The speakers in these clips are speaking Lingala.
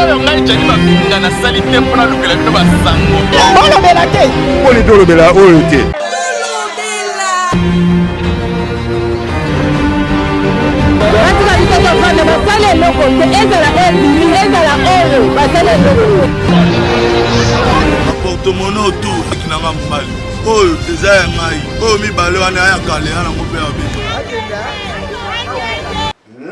oyo ngai jani mabinga nasali te mpona lukela bino basango olobela te poli tolobela oyo te batika biso tofanda basala eloko te ezala ebili ezala oyo basala eloko aportemono autour akinanga mobali oyo eza ya ngai oyo mibale wana ayakale yanango mpe yabe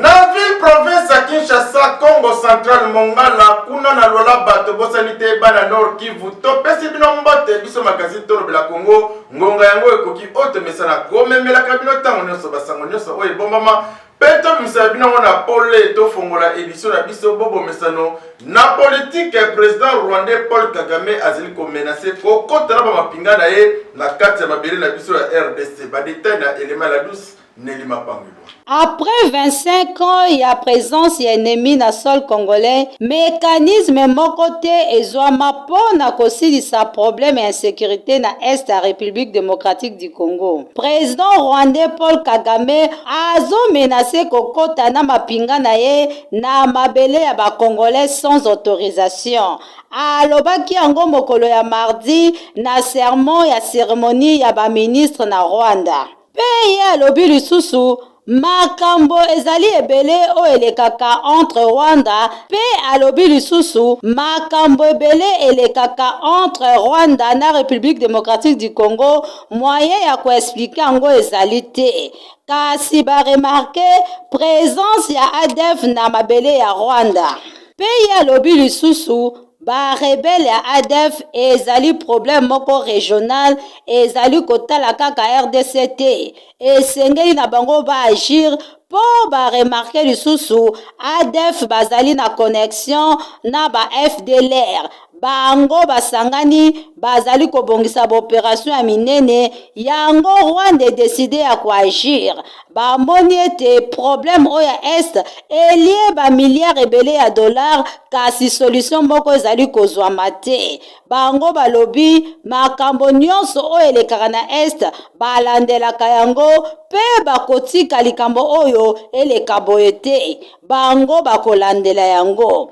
na ville province ya Kinshasa, Congo Central, Mongala, kuna na lola bato bosani te bana Nord Kivu topesi bino mbote biso magazine tolobela Congo ngonga yango ekoki otomesana komemelaka bino ntango nyonso basango nyonso oyo ebombama mpe tobimisa bino ngo na pole tofongola édition na biso bobomesano na politique président rwandais Paul Kagame azali komenase kokotana bamapinga na ye na kati ya mabele na biso ya RDC badetail na élément la douce Nelima Pangulwa. Après 25 ans, il y a présence ennemi na sol congolais, mécanisme mokote ezwama pona kosilisa problème et insécurité na est la République démocratique du Congo. Président rwandais Paul Kagame azo menacé kokota na mapinga na ye na mabele ya ba congolais sans autorisation. Alobaki yango mokolo ya mardi na sermon ya cérémonie ya ba ministre na Rwanda. Pe ye alobi lisusu makambo ezali ebele o elekaka entre Rwanda pe alobi lisusu makambo ebele elekaka entre Rwanda na République démocratique du Congo moyen ya koexplike yango ezali te kasi ba remarke présence ya ADF na mabele ya Rwanda pe ye alobi lisusu ba rebelle ya ADF ezali problème moko régional ezali kotala kaka RDC te esengeli na bango ba agir po ba remarquer lisusu ADF bazali na connexion na ba FDLR bango basangani bazali kobongisa ba opération ya minene yango Rwanda décidé ya koagir bamoni ete problème oya est elie ba milliards ebele ya dollars kasi solution moko ezali kozwama te bango balobi makambo nyonso oyo elekaka na est balandelaka yango pe bakotika likambo oyo eleka boye te bango bakolandela yango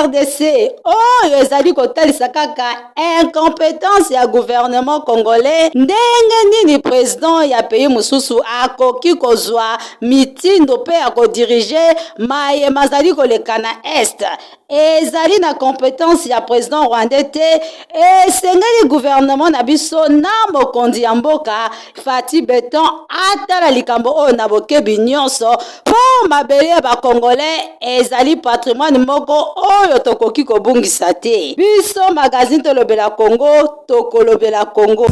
RDC oyo ezali kotalisa kaka incompétence ya gouvernement congolais ndenge nini président ya pays mususu akoki kozwa mitindo pe ya kodirige mayema azali koleka na est ezali na compétence ya président rwandais te esengeli gouvernement na biso na mokonzi ya mboka Fati Beton atala likambo oyo na bokebi nyonso po mabele ya bakongolais ezali patrimoine moko oyo tokoki kobungisa te biso magazine tolobela Congo tokolobela Congo.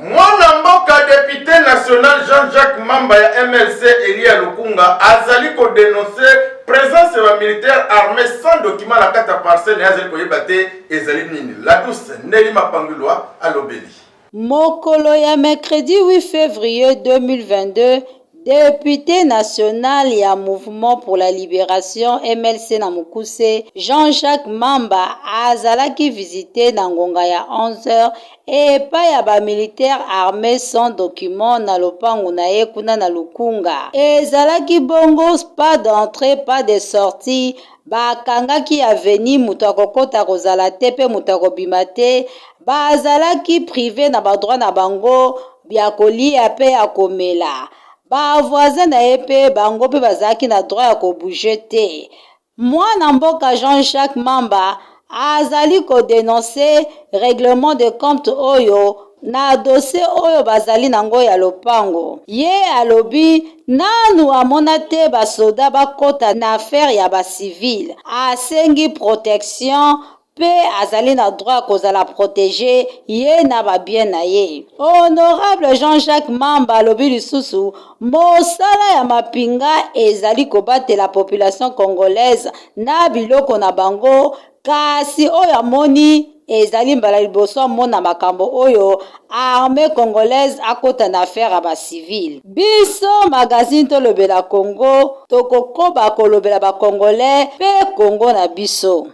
Mwana mboka député national Jean-Jacques Mamba ya MLC Elia Lukunga azali ko dénoncer présence ya militaire armé sans document na kata parcelle azali ko yebate ezali nini la douce Nelima Pangulwa alobeli. Mokolo ya mercredi 8 février 2022 député national ya mouvement pour la libération MLC na Mukuse Jean-Jacques Mamba azalaki visité na ngonga ya 11h epai ya ba militaire armé sans document na lopango na ye kuna na Lukunga ezalaki bongo pas d'entrée pas de sortie bakangaki aveni mutu akokota kozala te pe mutu akobima te bazalaki privé na badroit na bango bya kolia pe ya komela ba voisin na ye pe bango pe bazalaki na droit ya kobouge te mwana mboka Jean-Jacques Mamba azali kodénoncer règlement de compte oyo na dossier oyo bazali nango ya lopango ye alobi nanu amona te basoda bakota na affaire ya bacivile asengi protection pe azali na droit kozala protéger ye na babien na ye honorable Jean-Jacques Mamba alobi lisusu mosala ya mapinga ezali kobatela population congolaise na biloko na bango kasi oyo amoni ezali mbala liboso mona makambo oyo armée congolaise akota na affaire ya bacivile biso magazine tolobela Congo tokokoba kolobela bakongolais pe Congo na biso.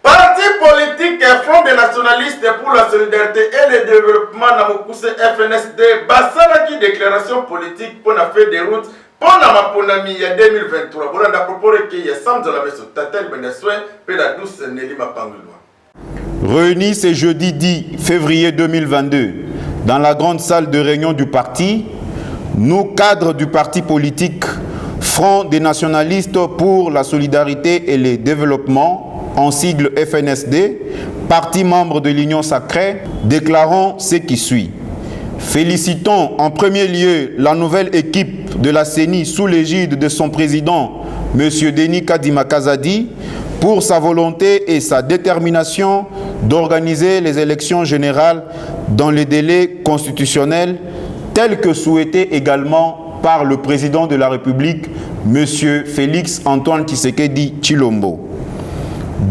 Parti politique Front des nationalistes pour la solidarité et le développement na Mokuse FNSD basala ki déclaration politique pour la feuille de route Pona maponami ya 2023 bolanda propose que ya samza la meso tatel benaswe pe la douce Nelly Mapangulwa. Réunis ce jeudi 10 février 2022 dans la grande salle de réunion du parti, nous cadres du parti politique Front des nationalistes pour la solidarité et le développement, en sigle FNSD, parti membre de l'Union sacrée, déclarons ce qui suit. Félicitons en premier lieu la nouvelle équipe de la CENI sous l'égide de son président, M. Denis Kadima Kazadi, pour sa volonté et sa détermination d'organiser les élections générales dans les délais constitutionnels tels que souhaités également par le président de la République, M. Félix Antoine Tshisekedi Tshilombo.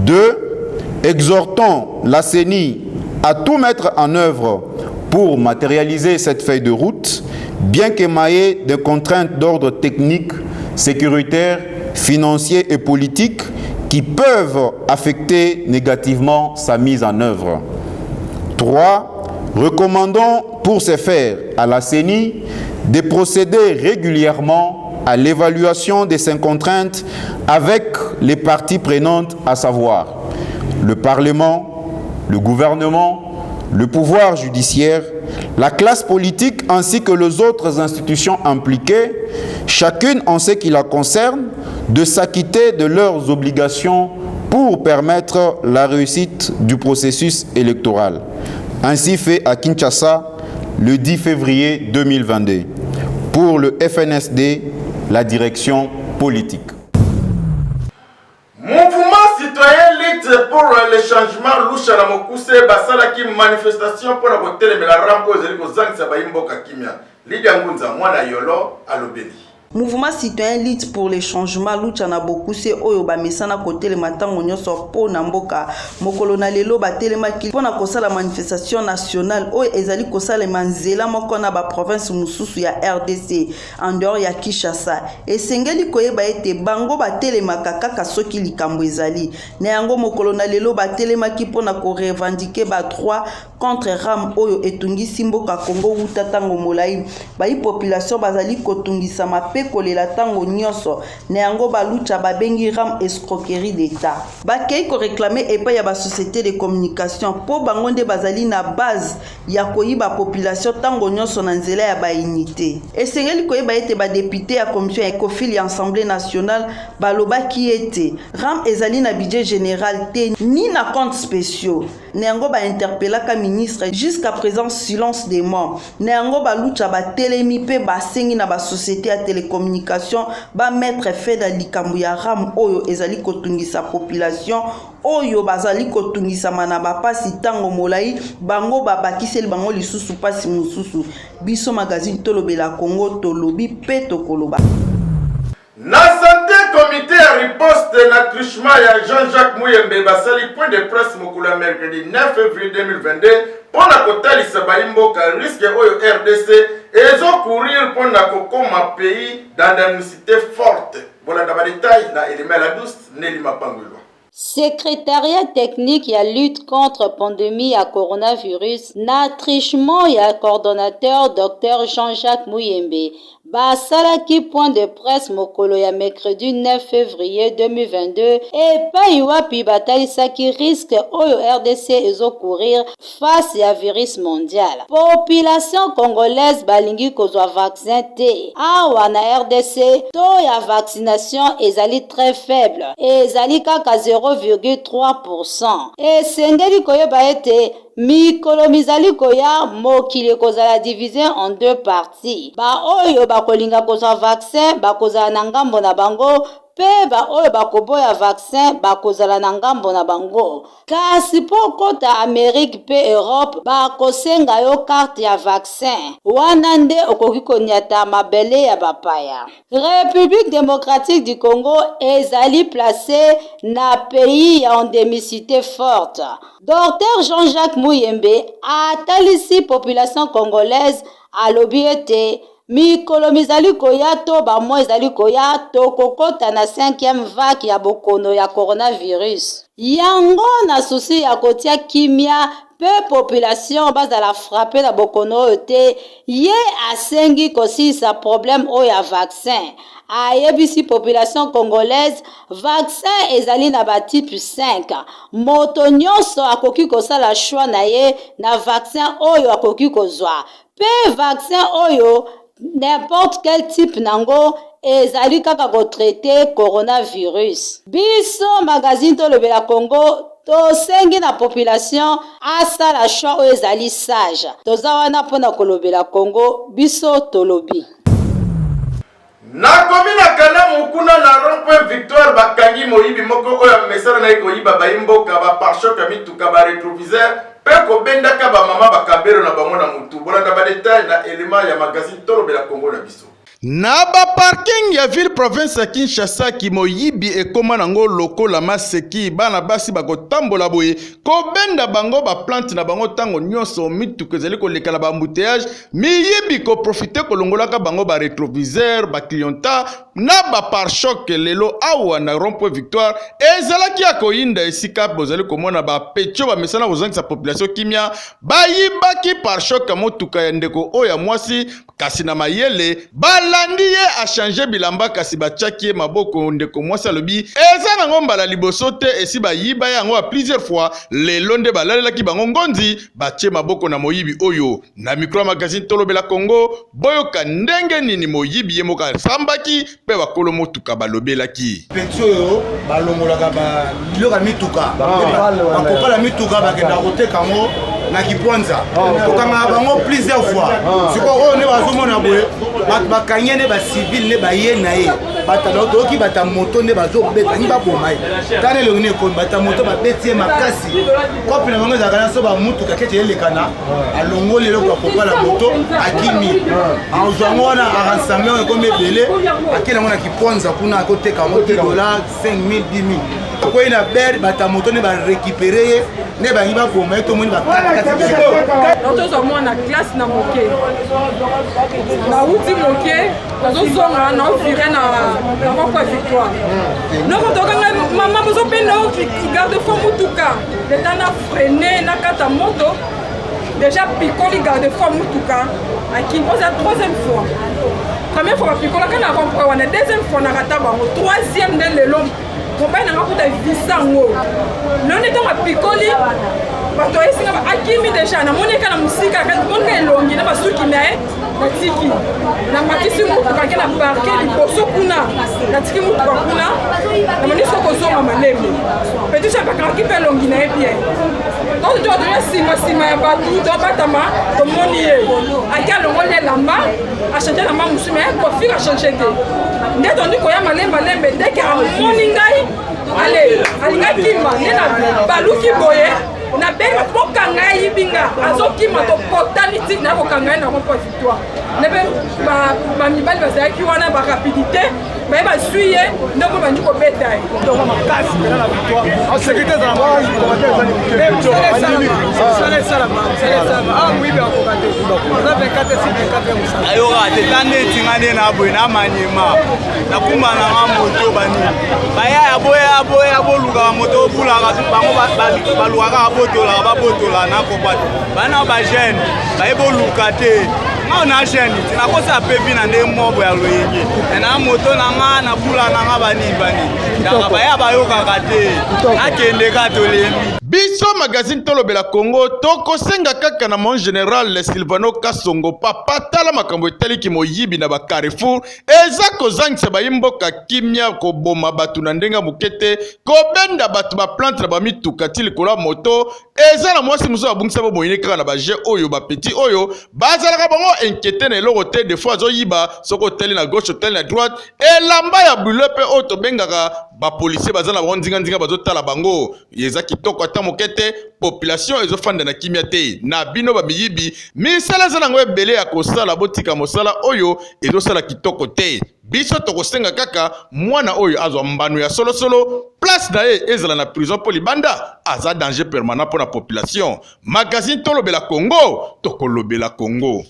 2. Exhortons la CENI à tout mettre en œuvre pour matérialiser cette feuille de route, bien qu'émaillée de contraintes d'ordre technique, sécuritaire, financier et politique qui peuvent affecter négativement sa mise en œuvre. 3. Recommandons pour ce faire à la CENI de procéder régulièrement à l'évaluation de ces contraintes avec les parties prenantes, à savoir le Parlement, le gouvernement, le pouvoir judiciaire, la classe politique ainsi que les autres institutions impliquées, chacune en ce qui la concerne, de s'acquitter de leurs obligations pour permettre la réussite du processus électoral. Ainsi fait à Kinshasa le 10 février 2022. Pour le FNSD, la direction politique. Mouvement citoyen lutte pour le changement lusha na mokuse basala ki manifestation pour la hôtel mais la rampo zeli ko zangisa bayimboka kimia. Lydia Ngunza mwana yolo alobeli. Mouvement citoyen lutte pour les changements lucha na bokuse oyo ba mesana côté le matango nyonso po na mboka mokolo na lelo ba telema ki pona kosala manifestation nationale oyo ezali kosala manzela moko na ba province mususu ya RDC en dehors ya Kinshasa esengeli koyeba ete bango ba telema kaka soki likambo ezali na yango mokolo na lelo ba telema ki pona ko revendiquer ba droit contre ram oyo etungisi mboka Congo wuta tango molai ba population bazali kotungisa mape kolela tango nyonso na yango balucha babengi ram escroquerie d'État bakei ko réclamer epa ya ba société de communication po bango nde bazali na base ya koyiba population tango nyonso na nzela ya ba unité esengeli koyeba ete ba député ya commission ecofil ya Assemblée nationale balobaki ete ram ezali na budget général te ni na compte spéciaux na yango ba interpellaka ministre jusqu'à présent silence des morts na yango balucha ba telemi pe basengi na ba société ya télécommunication ba mettre fait da likambo ya ram oyo ezali kotungisa population oyo bazali kotungisa mana ba pasi tango molai bango babakiseli bango lisusu pasi mususu biso magazine tolobela Congo tolobi pe tokoloba Na santé comité à riposte na trichement ya Jean-Jacques Muyembe basali point de presse mokula mercredi 9 février 2022 pona kotalisa bayimboka risque oyo RDC ezo courir pona kokoma pays d'indemnité forte. Voilà dans les détails na élément la douce Nelly Mapangulwa. Secrétariat technique ya lutte contre pandémie à coronavirus na trichement ya coordonnateur Dr Jean-Jacques Muyembe basalaki point de presse mokolo ya mercredi 9 février 2022 epai wapi batalisaki risque oyo RDC ezokourir face ya virus mondial. Population congolaise balingi kozwa vaccin te. Awa na RDC taux ya vaccination ezali très faible. Ezali kaka 0,3%. Esengeli koyeba ete mikolo mizali koya mokili kozala divisé en deux parties. Ba oyo bakolinga kozwa vaccin bakozala na ngambo na bango pe ba oyo bakoboya vaccin bakozala na ngambo na bango. Kasi po kota Amérique pe Europe bakosenga yo carte ya vaccin. Wana nde okoki koniata mabele ya bapaya. République démocratique du Congo ezali placé na pays ya endémicité forte. Dr Jean-Jacques Muyembe atalisi population congolaise alobi ete mikolo mizali koya to bamo ezali koya to kokota na 5e vague ya bokono ya coronavirus. Yango na susi ya kotia kimia pe population bazala frappé na bokono oyo te ye asengi kosilisa problème oyo ya vaccin. Ayebisi population congolaise vaccin ezali na batype 5. Moto nyonso akoki kosala choix na ye na vaccin oyo akoki kozwa. Pe vaccin oyo n'importe quel type nango ezali kaka kotraite coronavirus. Biso magazine Tolobela Congo tosengi na population asala choix oyo ezali sage. Toza wana mpona kolobela Congo biso tolobi. Nakomi na Kalamu kuna na rond-point Victoire bakangi moyibi moko oyo mesara na koyiba bayimboka ba pare-choc ya mituka ba rétroviseur pe ko bendaka ba mama bakabero na bango na mutu. Bolanda ba détail na élément ya magazine Tolobela Congo na biso. Na ba parking ya ville province ya Kinshasa ki moyibi ekoma nango lokola maseki bana basi bakotambola boye ko benda bango ba plante na bango tango nyonso mituka ezali koleka na ba embouteillage miyibi ko profiter kolongolaka bango ba rétroviseur ba clienta na ba pare-choc lelo awa na rond-point Victoire ezalaki ya koyinda esika bozali komona ba petio ba mesana kozangisa population kimia bayibaki pare-choc motuka ya ndeko oya mwasi kasi na mayele balandi ye a changer bilamba kasi bachaki ye maboko ndeko mwasi alobi eza nango mbala liboso te esi bayiba yango a plusieurs fois lelo nde balalelaki bango ngonzi batie maboko na moyibi oyo na micro magazine Tolobela Congo boyoka ndenge nini moyibi ye moka sambaki pe bakolo motuka balobelaki petio yo balongolaka ba liloka mituka bakopala mituka bakenda koteka ngo na Kipwanza tokanga bango plusieurs fois siko oyo ne bazomona boye bakanye ne ba civil ne ba ye na ye batala otoki bata moto ne bazobeta ni baboma tane le ne ko bata moto ba betie makasi kopi na bango za kana so ba mutuka kete elekana alongole le ko kopala moto akimi en joango wana a rassembler ko mebele akela ngona Kipwanza kuna koteka mo $10 5,000 10,000 ko ina ber bata moto ne ba récupérer ne ba ngiba boma to moni ba Notre moi na classe na moke. Na uti moke, nazo zonga na ofire na kwa Victoire. Noko tokanga mama bozo peno ki garde fond mutuka. Leta na freiner na kata moto. Déjà picoli garde fond mutuka. Aki posa troisième fois. Première fois picoli kana comprendre wana deuxième fois na kata bango troisième de lelo. Komba na ngakuta visango. None to ma picoli bato esinga akimi deja na moneka na musika ka moneka elongi na basuki nae na tiki na matisi mutuka ke na parke liboso kuna na tiki mutuka kuna na moniso kozonga maleme petit cha bakaki pe elongi nae bien donc tu dois sima ya batu to batama to moni ye aka longole lamba a changer la maman musime ko fika changer te ndeto ndiko ya malembe ndeke a moni ngai allez alinga kimba nena baluki boye na benga kokanga yibinga azokima to portality na kokanga na ko Victoire nebe ba mibali bazaki wana ba rapidité ba ba suye ndoko banji ko beta to ma kasi na Victoire en sécurité za moi ayo ate tande tingane na boy na manyema na kumba na moto bani baya aboya boluka moto bulaka bango baluka botola babotola na kopata bana ba jeune bayeboluka te ngona jeune tinakosa pepi na nde mobo ya loyenge na moto na nga na bula na nga bani ndaka baya bayoka kate akende katolembi biso magazine Tolobela Congo toko senga kaka na mon général le Silvano Kasongo papa tala makambo etaliki moyibi na ba Carrefour eza kozangisa bayimboka kimia ko boma batu na ndenga mukete ko benda batu ba plante na ba mituka tili kola moto eza na mwasi muso abungisa bo moyine kaka na ba je oyo ba petit oyo bazalaka bango inquiété na eloko te des fois zo yiba soko teli na gauche teli na droite elamba ya bulepe oyo to bengaka ba policier bazana ba ndinga bazo tala bango yeza kitoko ata mokete population ezofanda na kimia te na bino ba miyibi misala za nango ebele ya kosala botika mosala oyo ezosala kitoko te biso tokosenga kaka mwana oyo azwa mbano ya solo place na ye ezala na prison po libanda aza danger permanent pour la population magazine Tolobela Congo tokolobela Congo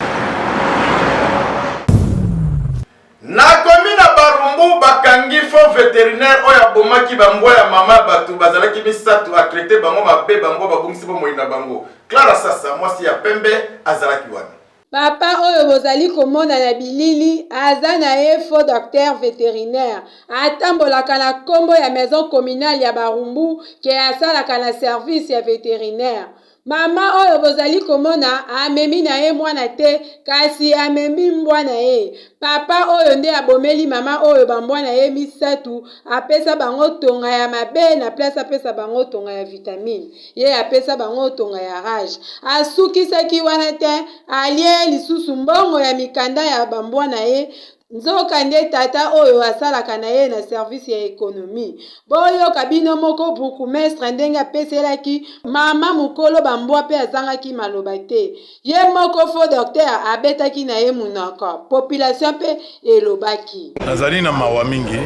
na komi na Barumbu Barumbu bakangi fond vétérinaire oya bomaki bambwa ya mama batu bazalaki misatu a traiter bango mabe bango babungisi bo moyina bango. Clara Sasa mwasi ya pembe azalaki wana. Papa oyo bozali komona na bilili aza na ye faux docteur vétérinaire atambolaka na kombo ya maison communale ya Barumbu ke asalaka na service ya vétérinaire. Mama oyo bozali komona amemi na ye mwana te kasi amemi mbwa na ye. Papa oyo nde abomeli mama oyo bambwa na ye misatu apesa bango tonga ya mabe na place apesa bango tonga ya vitamine. Ye apesa bango tonga ya rage. Asukisaki wana te alie lisusu mbongo ya mikanda ya bambwa na ye. Nzoka nde tata oyo asalaka na ye na service ya ekonomi. Boyo kabino moko bourgmestre ndenge apeselaki mama mukolo bambwa pe azangaki maloba te. Ye moko faux docteur abetaki na ye munoko. Population pe elobaki. Nazali na mawa mingi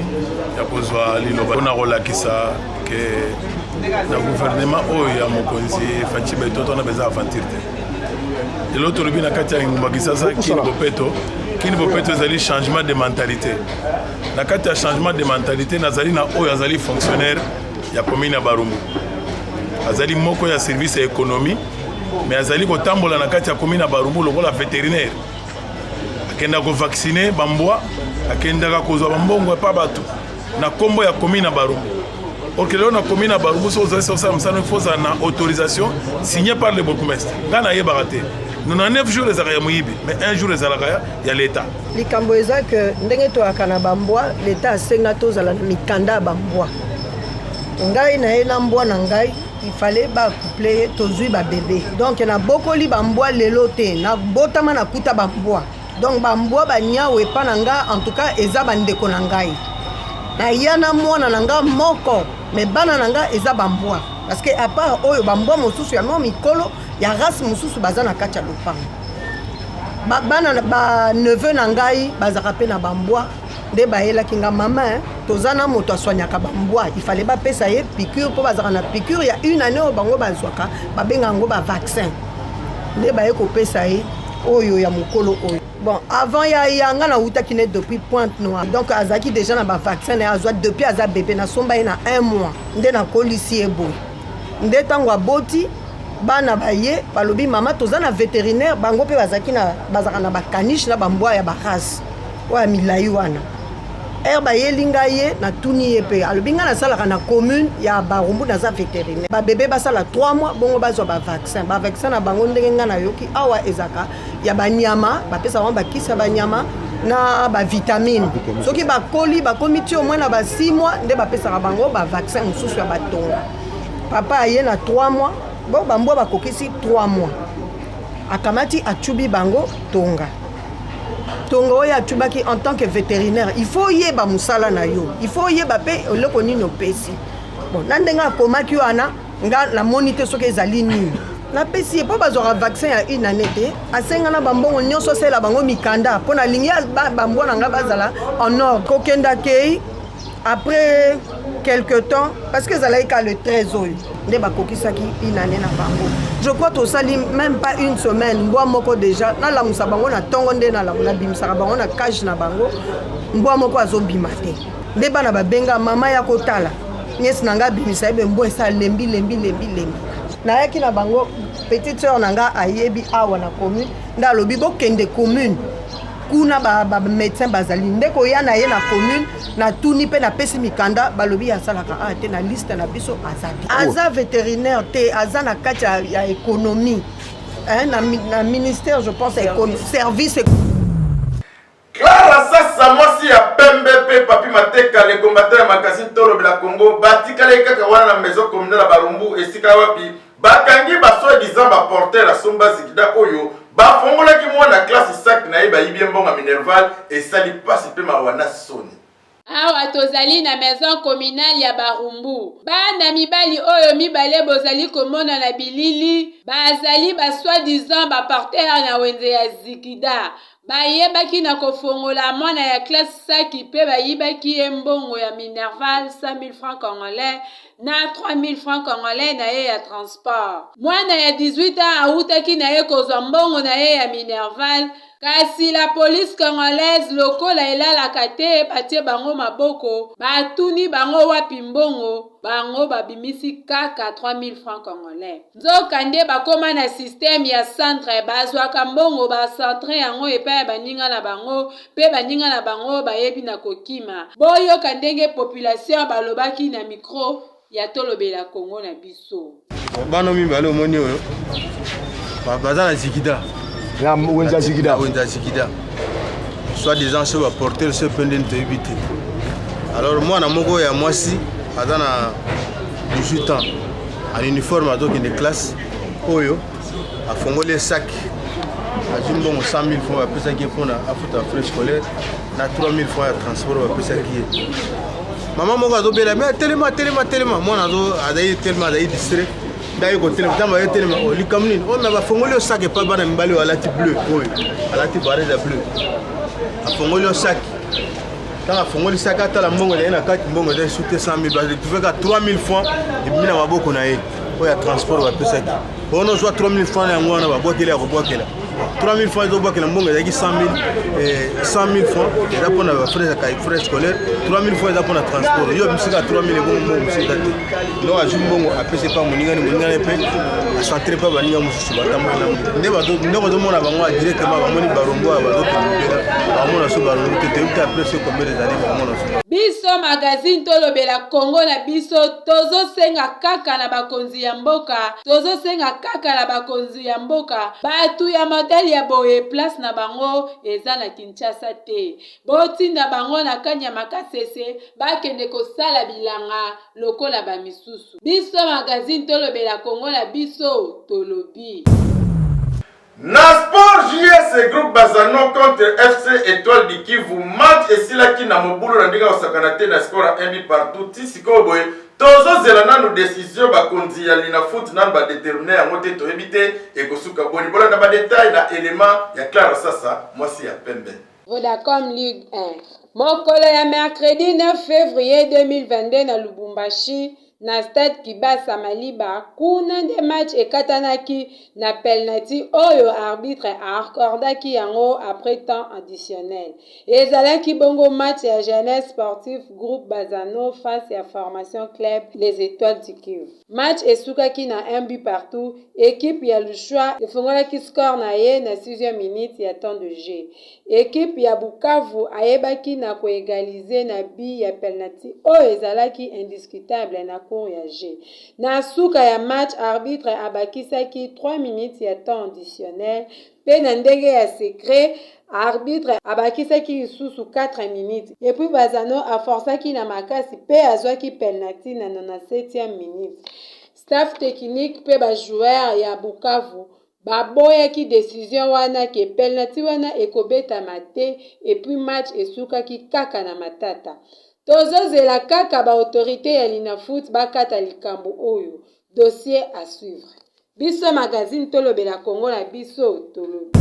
ya kozwa liloba na kolakisa ke na gouvernement oyo ya mokonzi Faci Betoto na beza aventure te. L'autre rubina kati ya ngumba kisasa kini bopeto ezali changement de mentalité. Na kati ya changement de mentalité nazali na oyo azali fonctionnaire ya commune ya Barumbu. Azali moko ya service ya économie mais azali kotambola na kati ya commune ya Barumbu lokola vétérinaire. Akenda ko vacciner bambwa, akenda kozwa bambongo pa bato na kombo ya commune ya Barumbu. Ok, là on a commune à Barumbu, ça il faut une autorisation signée par le bourgmestre. Dans la baraté. Nous avons 9 jours les arrêts mais un jour les arrêts, il y a l'État. Les Cambodgiens que ndenge to akana bambwa, l'État a senga to zala mikanda bambwa. Ngai na ena mbwa na ngai, il fallait ba coupler tozui ba bébé. Donc na bokoli bambwa lelo te, na botama na kuta bambwa. Donc bambwa ba nyawe pa na nga en tout cas eza bandeko na ngai. Na yana mwana na nga moko. Mais bana nanga eza bambwa parce que à part oyo bambwa mosusu ya no mikolo ya race mosusu baza na kati ya lopango bana ba neveu na ngai bazaka pe na bambwa nde bayelaki nga mama tozana moto aswanyaka bambwa il fallait ba pesa ye piqûre po bazaka na piqûre ya une année oyo bango bazwaka babenga ngo ba vaccin nde baye kopesa ye oyo ya mokolo oyo. Bon, avant yanga na utaki ne depuis Pointe Noire. Donc azaki déjà na ba vaccin na azwa depuis aza bébé na somba na 1 mois. Nde na kolisi ebo. Nde tango aboti bana baye balobi mama toza na vétérinaire bango pe bazaki na bazaka na ba caniche na bambwa ya ba race. Wa milai wana. Ba yelinga ye na tuni ye pe alobi nga na sala na commune ya Barumbu na za vétérinaire. Ba bébé basala 3 mois bongo bazwa ba vaccin. Ba vaccin na bango ndenge nga na yoki awa ezaka ya banyama bapesa bango bakisa banyama na ba vitamine. Soki ba koli ba komiti au moins na ba 6 mois nde bapesa bango ba vaccin mususu ya batonga. Papa aye na 3 mois, bo bambwa bakokisi 3 mois. Akamati achubi bango tonga. Tonga oya achubaki en tant que vétérinaire, il faut yeba musala na yo. Il faut yeba pe oloko nini opesi. Bon, nandenga komaki wana nga la monite soki ezali nini. Na pesi po bazora vaccin ya une année te asenga na bambongo nyonso sela bango mikanda pona lingia bambwa na nga bazala en or kokenda kei après quelque temps parce que zalaika le 13 oyo nde bakokisaki une année na bango. Je crois to sali même pas une semaine mbwa moko déjà na la musa bango na tongo nde na la bimisaka bango na cage na bango mbwa moko azobima te nde bana babenga mama ya kotala nyesi na nga bimisa ebe mbwa esa lembi nayaki na bango petite sœur nanga ayebi awa na commune nda lobi bokende commune kuna ba médecin bazali ndeko ya na ye na commune na tuni pe na pesi mikanda balobi asalaka te na liste na biso azati aza vétérinaire te aza na kati ya économie na ministère je pense service. Clara Sasa mwasi ya pembe pe papi mateka le combattant ya makasi tolo bila Congo batikale kaka wana na maison communale Barumbu esika wapi bakangi baso disant ba porter la somba zikida oyo bafongola ki mwana classe sac na iba yibie mbonga minerval esali pasi pe mawana soni. Awa tozali na maison communale ya Barumbu. Bana mibali oyo mibale bozali komona na bilili bazali ba soi-disant ba porter na wenze ya zikida. bayebaki na kofongola mwana ya classe saki pe bayibaki mbongo ya Minerval 100 000 francs congolais na 3 000 francs congolais na ye ya transport. Mwana ya 18 ans autaki na ye kozwa mbongo na ye ya Minerval, kasi la police congolaise lokola elalaka te batie bango maboko, batuni bango wapi mbongo, bango babimisi kaka 3 000 francs congolais. Nzoka nde bakoma na système ya centre bazwaka mbongo bacentre yango epai baninga na bango, pe baninga na bango bayebi na kokima. Boyoka ndenge population balobaki na micro ya tolobela Congo na biso. Bano mibale omoni oyo baza na zikida wenza zikida soit des gens va porter ce pendant de 8. Alors moi na moko ya mwasi aza na 18 ans en uniforme à donc une classe oyo afongoli sac ajumbongo 100 000 francs apesa ki pona afuta frais scolaire na 3 000 francs ya transport apesa ki maman moko azobela mais tellement moi nazo azai tellement azai distrait d'ailleurs côté le temps va tellement oli comme ni on va fongoli sac et pas bana mbali wala ti bleu oyo alati barre de bleu afongoli sac quand afongoli sac atala mbongo na kati mbongo de soute 100 000 basi tu fais 3 000 francs et mina maboko na ye oya transport va pesa ki on a 3 000 francs ya ngwana ba bokela ko bokela 3 000 francs donc la mbongo ezaki 100 000 francs eza mpona frais scolaire 3 000 francs eza mpona transport yo bisika 3 000 ebongo mbongo bisika te donc azwi mbongo apesi mpa moningani mpe acentre mpa baninga mosusu batambola nde bazomona bango directement bamoni barongo bazokendela bamona so barongo te toyebi te apres so combien des années bamona so biso magazine tolobela Congo na biso tozosenga kaka na bakonzi ya mboka, tozosenga kaka na bakonzi ya mboka batu ya modele ya boye place na bango eza na Kinshasa te, botinda bango na kanya makasese bakende kosala bilanga lokola bamisusu. Biso magazine tolobela Congo na biso tolobi. Na sport JS groupe Bazano contre FC Étoile du Kivu match esilaki na mobulu na ndinga osakana te na score à 1 but partout tisiko boye tozo zela nanu décision bakonzi ya lina foot nan ba déterminer yango te toyebi te ekosuka boni bolanda ba détail na élément ya Clara sasa mwasi ya pembe. Vodacom Ligue 1 mokolo ya mercredi 9 février 2022 na Lubumbashi na stade Kibasa Maliba kuna nde match ekatanaki na penalty oyo arbitre accordaki yango après temps additionnel. Ezalaki bongo match ya jeunesse sportif groupe Bazano face à formation club les Étoiles du Kivu. Match esukaki na 1 but partout, équipe ya Lushwa efongolaki score na ye na 6e minute ya temps de jeu. Équipe ya Bukavu ayebaki na koégaliser na bi ya penalty oyo ezalaki indiscutable na ya G. Na suka ya match arbitre abakisaki 3 minutes ya temps additionnel pe na ndenge ya secret arbitre abakisaki lisusu 4 minutes et puis Bazano aforçaki na makasi pe azwaki penalty na 97e minute. Staff technique pe ba joueur ya Bukavu baboyaki décision wana ke penalty wana ekobetama te et puis match esukaki kaka na matata. Tozozela kaka ba autorité ya Lina Foot bakata likambo oyo. Dossier à suivre. Biso magazine tolobela Congo na biso tolobi.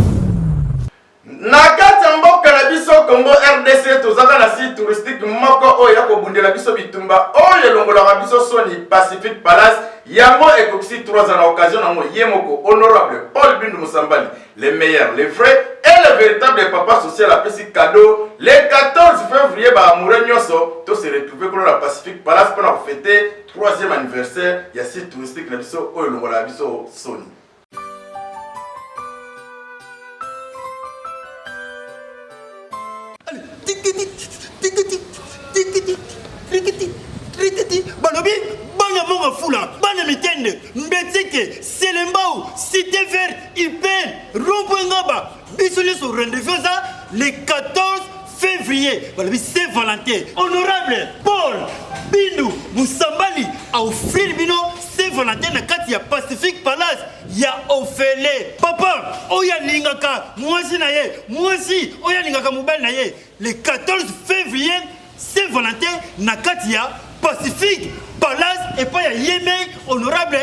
Na kati ya mboka na biso Congo RDC tozaka na site touristique moko oyo ya kobundela biso bitumba oyo elongolaka biso soni Pacific Palace yango ekokisi 3 ans na occasion nango ye moko honorable Paul Bindu Musambali les meilleurs, les vrais et le véritable papa social apesi cadeau le 14 février ba amoureux nyonso to se retrouver pour la Pacific Palace pour fêter 3e anniversaire ya site touristique na biso oyo elongolaka biso soni. Balobi banya monga fula banya mitende mbetike selembao cité verte hyper rompengaba bisoni sur rendez-vous ça le 14 février balobi Saint-Valentin honorable Paul Bindu Musambali a offrir bino Saint-Valentin na kati ya Pacific Palace ya ofele papa oya lingaka mwasi na ye mwasi oya lingaka mobile na ye le 14 février Saint-Valentin na kati ya Pacific Palace et pas ya yeme honorable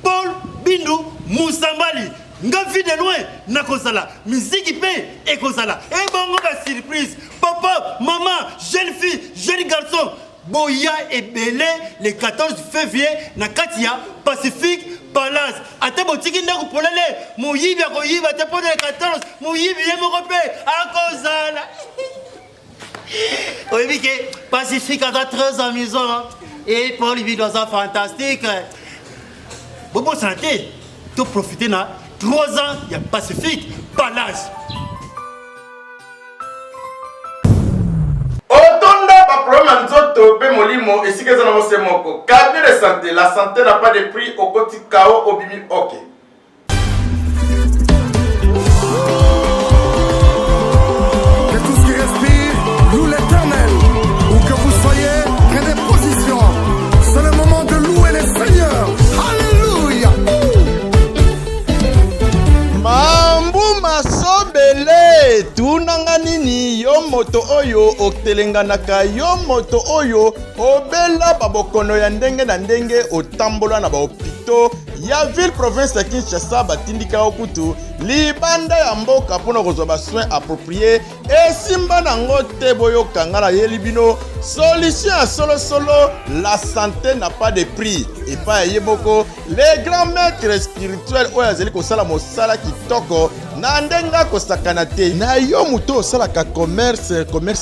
Paul Bindu Musambali nga vie de loin nakozala musique pe ekozala et bongo ba surprise papa maman jeune fille jeune garçon boya ebele le 14 février na katia Pacifique Palace ate botiki ndako polele moyibi akoyiba te po le 14 moyibi ye moko pe akozala oui que Pacifique a très amusant et Paul vit dans un fantastique bobo santé to profiter na 3 ans il y a Pacifique Palace. Otonda ba problème nzoto pe molimo esikeza na mose moko. Cabinet de santé, la santé n'a pas de prix au koti kao obimi ok. Que tout ce qui respire loue l'Éternel. Où que vous soyez, que des positions. C'est le moment de louer les seigneurs. Alléluia. Mambu masobele tunanga nini yo moto oyo otelenganaka yo moto oyo obela babokono ya ndenge na ndenge otambola na baopito ya ville province ya Kinshasa batindika okutu libanda ya mboka mpona kozwa basoin approprié esimba nango te boyokanga na yeli bino solution ya solosolo la santé n'a pas de prix epa ye moko les grands maîtres spirituels oyo azali kosala mosala kitoko na ndenga kosakana te na yo moto osalaka commerce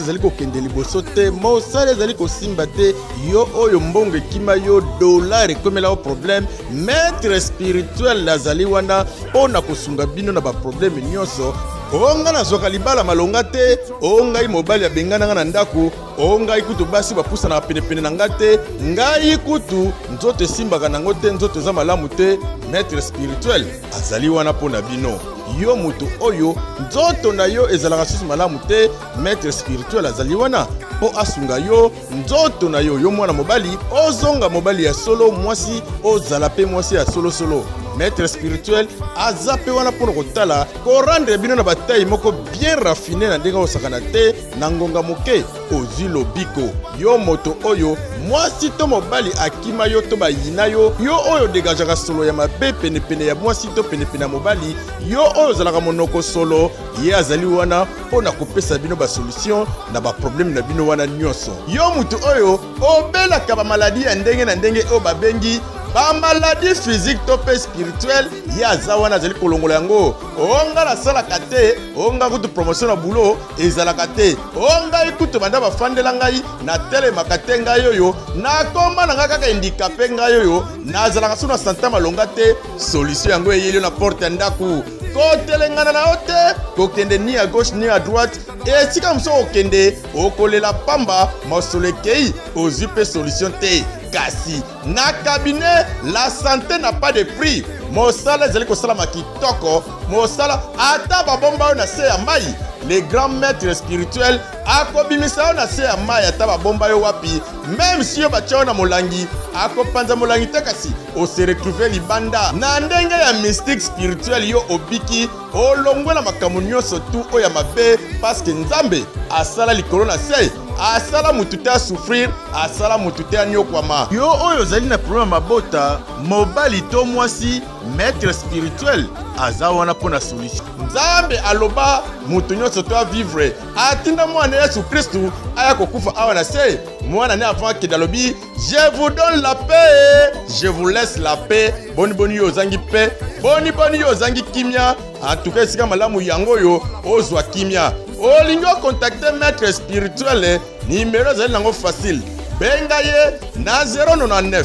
ezali kokende liboso te mosala ezali kosimba te yo oyo mbongo ekima yo dollar ekomela o problème maître spirituel azali wana mpona kosunga bino na baproblème nyonso onga nazwaka libala malonga te ongai mobali abengana nga na ndako ongai kutu basi bapusana penepene na nga te ngai kutu nzoto esimbaka nango te nzoto eza malamu te maître spirituel azali wana mpona bino yo moto oyo nzoto na yo ezalaka susu malamu te maître spirituel azali wana mpo asunga yo nzoto na yo yo mwana mobali ozonga mobali ya solo mwasi ozala pe mwasi ya solosolo maître spirituel aza pe wana mpona kotala korendre bino na bataille moko bien raffiné na ndenge osakana te na ngonga moke ozwi lobiko yo moto oyo mwasi to mobali akima yo to bayina yo yo oyo dégagaka solo ya mabe penepene ya mwasi to penepene ya mobali yo oyo ozalaka monoko solo ye azali wana mpona kopesa bino basolution na baproblème na bino wana nyonso yo moto oyo obelaka bamaladi ya ndenge na ndenge oyo babengi bamaladi physique to pe spirituel ye aza wana azali kolongola yango onga nasalaka te onga kutu promotion na boulot ezalaka te ongai kutu banda bafandela ngai natelemaka te ngai oyo nakoma na ngai kaka handicapé ngai oyo nazalaka so na santa malonga te solution yango eyeli yo na porte ya ndako kotelengana na yo te kokende ni à gauche ni à droite esika mosusu okende okolela pamba mosolo ekei ozwi mpe solution te kasi na cabinet la santé n'a pas de prix mosala ezali kosalama kitoko mosala ata babomba oyo na se ya mai les grands maîtres spirituels akobimisa yo na se ya mai ata babomba yo wapi même si yo batia yo na molangi akopanza molangi te kasi ose retrouve libanda na ndenge ya mystique spirituel yo obiki olongwela makambo nyonso tu oyo ya mabe parceke nzambe asala likolo na se asala mutu te asouffrir asala mutu te anyokwama yo oyo ozali na problème mabota mobali to mwasi maître spirituel aza wana mpona solution nzambe aloba mutu nyonso to avivre atinda mwana yesu kristu aya kokufa awa na se mwana ne avant akende alobi je vous donne la paix je vous laisse la paix boni yo ozangi paix boni yo ozangi kimia en tout cas esika malamu yango oyo ozwa kimia olingi ocontacte maître spirituel nimero ezali nango facile benga ye na 099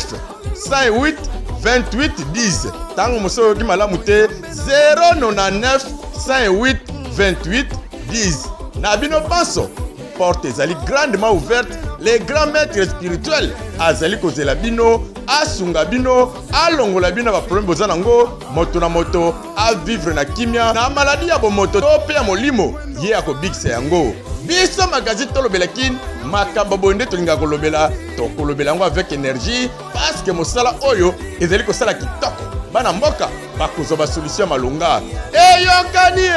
58 28 10 ntango mosu oyoki malamu te 099 58 28 10 na bino banso porte ezali grandement ouverte les grands maîtres spirituels azali kozela bino asunga bino alongola bino baproblème boza nango moto na moto avivre na kimia na maladi ya bomoto to mpe ya molimo ye akobikisa yango biso magazine tolobelaki makambo boye nde tolingaka kolobela yango avec énergie parce que mosala oyo ezali kosala kitoko bana mboka bakozwa basolution ya malonga eyokani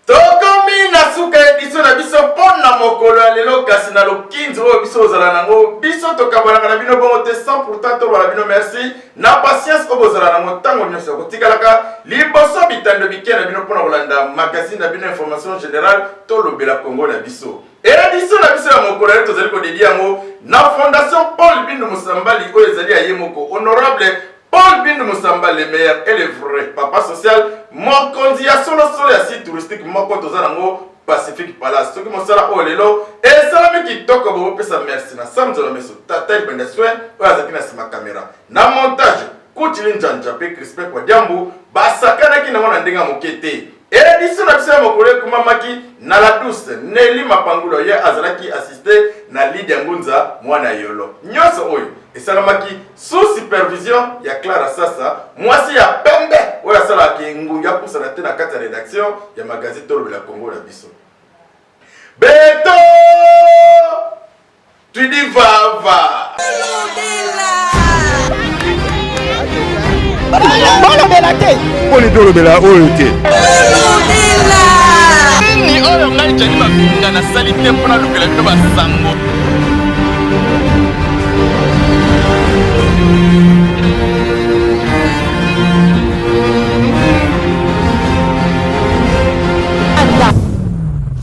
tokomi na suka édition na biso pona mokolo ya lelo kasi na lo 15 oyo biso ozala nango biso tokabanaka na bino bongo te 100% tobala bino merci na patience oyo bozala nango ntango nyonso ya kotikalaka liboso bitando bike na bino mpona kolanda magazine na bino information générale tolobela kongo na biso édition na biso ya mokolo ya lelo tozali kodedi yango na fondation Paul Bindu Musambali oyo ezali ya ye moko honorable Paul Bindu Musamba, le meilleur et le vrai papa social, mon conduit à solo ya site touristique, mon compte aux Anango, Pacific Palace. Ce qui m'a sala au lelo, et ça la qui toque au beau pesa merci. Na samedi la meso, tata il bende soin, ou azakina sima caméra. Na montage, Koutilin Janjapé, Crispé kwa Diambu, basakana ki na mona ndenga mokete. Édition na bisa mokole kumamaki na la douce Nelly Mapangulo ye azalaki assisté na Lydia Ngunza mwana yolo. Nyoso oyo esalamaki sous supervision ya Clara Sasa mwasi ya pembe oyo asalaki nguya pusa na tena kati ya rédaction ya magazine Tolobela Congo la biso. Beto tu dis va. Tolobela te. Poni tolobela oyo te. Ni oyo ngai jani bafinga na sali te mpona lukela bino basango.